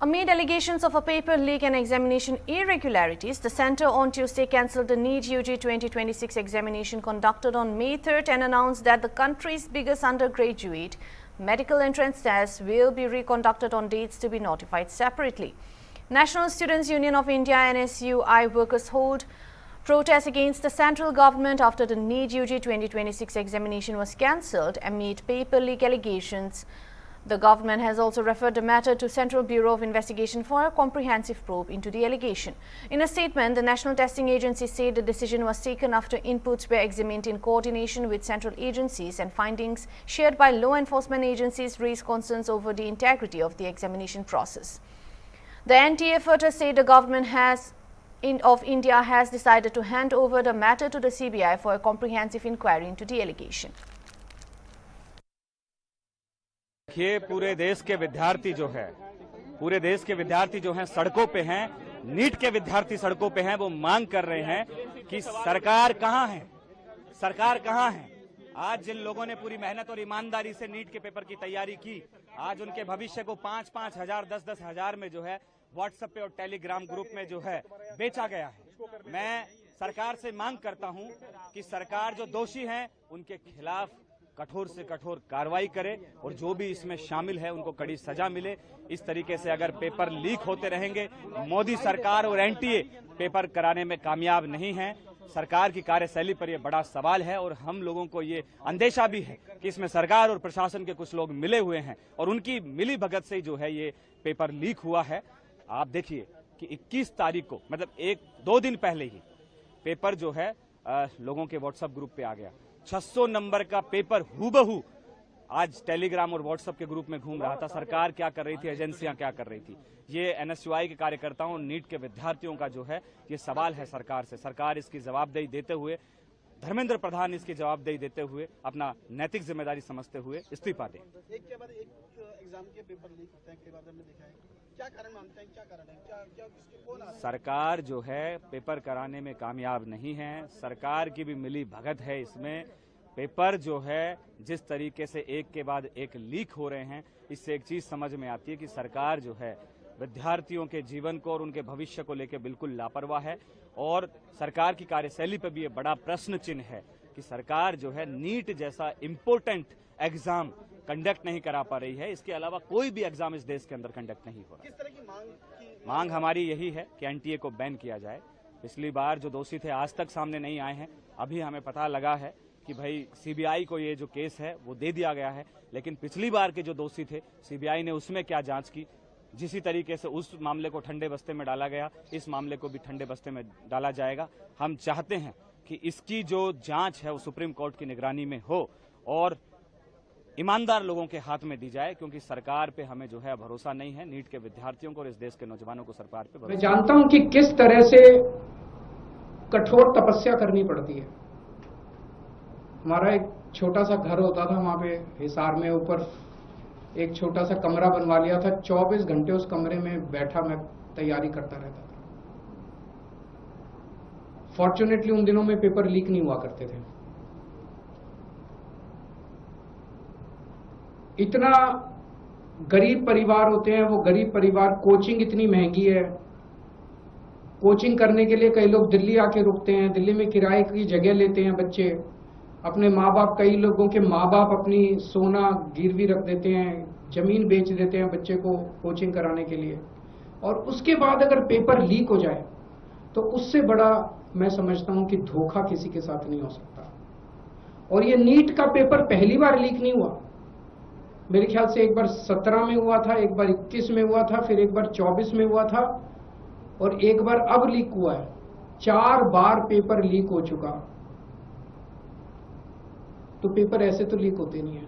Amid allegations of a paper leak and examination irregularities, the Centre on Tuesday cancelled the NEET UG 2026 examination conducted on May 3rd and announced that the country's biggest undergraduate medical entrance test will be reconducted on dates to be notified separately. National Students Union of India NSUI workers hold protests against the central government after the NEET UG 2026 examination was cancelled amid paper leak allegations. The government has also referred the matter to Central Bureau of Investigation for a comprehensive probe into the allegation. In a statement, the National Testing Agency said the decision was taken after inputs were examined in coordination with central agencies and findings shared by law enforcement agencies raised concerns over the integrity of the examination process. The NTA further said the government of India has decided to hand over the matter to the CBI for a comprehensive inquiry into the allegation. ये पूरे देश के विद्यार्थी जो हैं सड़कों पे हैं, नीट के विद्यार्थी सड़कों पे हैं। वो मांग कर रहे हैं कि सरकार कहां है, सरकार कहां है। आज जिन लोगों ने पूरी मेहनत और ईमानदारी से नीट के पेपर की तैयारी की, आज उनके भविष्य को 5-5 हजार 10-10 हजार में जो है व्हाट्सएप पे और टेलीग्राम ग्रुप में जो है बेचा गया है। मैं सरकार से मांग करता हूं कि सरकार जो दोषी हैं उनके खिलाफ कठोर से कठोर कार्रवाई करे और जो भी इसमें शामिल है उनको कड़ी सजा मिले। इस तरीके से अगर पेपर लीक होते रहेंगे, मोदी सरकार और एनटीए पेपर कराने में कामयाब नहीं है। सरकार की कार्यशैली पर यह बड़ा सवाल है और हम लोगों को ये अंदेशा भी है कि इसमें सरकार और प्रशासन के कुछ लोग मिले हुए हैं और उनकी मिली भगत से जो है ये पेपर लीक हुआ है। आप देखिए कि 21 तारीख को, मतलब 1-2 दिन पहले ही पेपर जो है लोगों के व्हाट्सएप ग्रुप पे आ गया। 600 नंबर का पेपर हूबहू आज टेलीग्राम और व्हाट्सएप के ग्रुप में घूम रहा था। सरकार क्या कर रही थी, एजेंसियां क्या कर रही थी, ये एनएसयूआई के कार्यकर्ताओं, नीट के विद्यार्थियों का जो है ये सवाल है सरकार से। सरकार इसकी जवाबदेही देते हुए, धर्मेंद्र प्रधान इसकी जवाबदेही देते हुए अपना नैतिक जिम्मेदारी समझते हुए इस्तीफा दें। एक के बाद एक एग्जाम के पेपर लीक होते हैं, कई बार हमने देखा है। क्या कारण मानते हैं, क्या कारण है, क्या कौन आ रहा है? सरकार जो है पेपर कराने में कामयाब नहीं है। सरकार की भी मिली भगत है इसमें। पेपर जो है जिस तरीके से एक के बाद एक लीक हो रहे हैं, इससे एक चीज समझ में आती है कि सरकार जो है विद्यार्थियों के जीवन को और उनके भविष्य को लेकर बिल्कुल लापरवाह है। और सरकार की कार्यशैली पर भी ये बड़ा प्रश्न चिन्ह है कि सरकार जो है नीट जैसा इम्पोर्टेंट एग्जाम कंडक्ट नहीं करा पा रही है। इसके अलावा कोई भी एग्जाम इस देश के अंदर कंडक्ट नहीं हो रहा। किस तरह की मांग हमारी यही है कि एनटीए को बैन किया जाए। पिछली बार जो दोषी थे आज तक सामने नहीं आए हैं। अभी हमें पता लगा है कि भाई सीबीआई को ये जो केस है वो दे दिया गया है, लेकिन पिछली बार के जो दोषी थे सीबीआई ने उसमें क्या जांच की। जिसी तरीके से उस मामले को ठंडे बस्ते में डाला गया, इस मामले को भी ठंडे बस्ते में डाला जाएगा। हम चाहते हैं कि इसकी जो जांच है वो सुप्रीम कोर्ट की निगरानी में हो और ईमानदार लोगों के हाथ में दी जाए, क्योंकि सरकार पे हमें जो है भरोसा नहीं है। नीट के विद्यार्थियों को और इस देश के नौजवानों को सरकार पे भरोसा। मैं जानता हूं कि किस तरह से कठोर तपस्या करनी पड़ती है। हमारा एक छोटा सा घर होता था वहां पे हिसार में, ऊपर एक छोटा सा कमरा बनवा लिया था। 24 घंटे उस कमरे में बैठा मैं तैयारी करता रहता था। फॉर्चुनेटली उन दिनों में पेपर लीक नहीं हुआ करते थे। इतना गरीब परिवार होते हैं वो गरीब परिवार, कोचिंग इतनी महंगी है। कोचिंग करने के लिए कई लोग दिल्ली आके रुकते हैं, दिल्ली में किराए की जगह लेते हैं बच्चे। अपने माँ बाप, कई लोगों के माँ बाप अपनी सोना गिरवी रख देते हैं, जमीन बेच देते हैं बच्चे को कोचिंग कराने के लिए। और उसके बाद अगर पेपर लीक हो जाए तो उससे बड़ा मैं समझता हूं कि धोखा किसी के साथ नहीं हो सकता। और ये नीट का पेपर पहली बार लीक नहीं हुआ। मेरे ख्याल से एक बार 17 में हुआ था, एक बार 21 में हुआ था, फिर एक बार 24 में हुआ था और एक बार अब लीक हुआ है। 4 बार पेपर लीक हो चुका। तो पेपर ऐसे तो लीक होते नहीं है।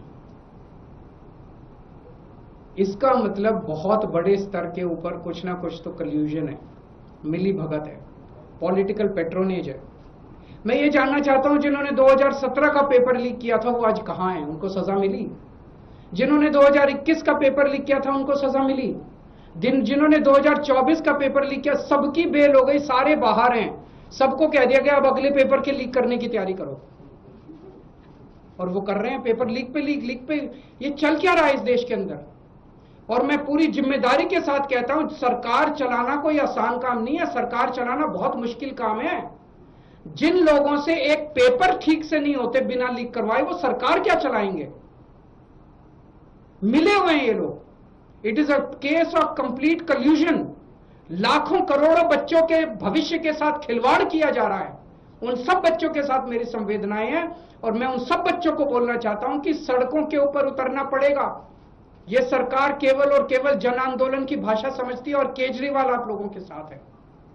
इसका मतलब बहुत बड़े स्तर के ऊपर कुछ ना कुछ तो कल्यूजन है, मिली भगत है, पॉलिटिकल पेट्रोनेज है। मैं ये जानना चाहता हूं जिन्होंने 2017 का पेपर लीक किया था वो आज कहां हैं? उनको सजा मिली? जिन्होंने 2021 का पेपर लीक किया था उनको सजा मिली? जिन्होंने 2024 का पेपर लीक किया सबकी बेल हो गई, सारे बाहर हैं। सबको कह दिया गया अब अगले पेपर के लीक करने की तैयारी करो। और वो कर रहे हैं पेपर लीक पे लीक पे। ये चल क्या रहा है इस देश के अंदर? और मैं पूरी जिम्मेदारी के साथ कहता हूं, सरकार चलाना कोई आसान काम नहीं है, सरकार चलाना बहुत मुश्किल काम है। जिन लोगों से एक पेपर ठीक से नहीं होते बिना लीक करवाए, वो सरकार क्या चलाएंगे? मिले हुए हैं ये लोग। It is a case of complete कल्यूजन। लाखों करोड़ों बच्चों के भविष्य के साथ खिलवाड़ किया जा रहा है। उन सब बच्चों के साथ मेरी संवेदनाएं हैं और मैं उन सब बच्चों को बोलना चाहता हूं कि सड़कों के ऊपर उतरना पड़ेगा। यह सरकार केवल और केवल जन आंदोलन की भाषा समझती है और केजरीवाल आप लोगों के साथ है।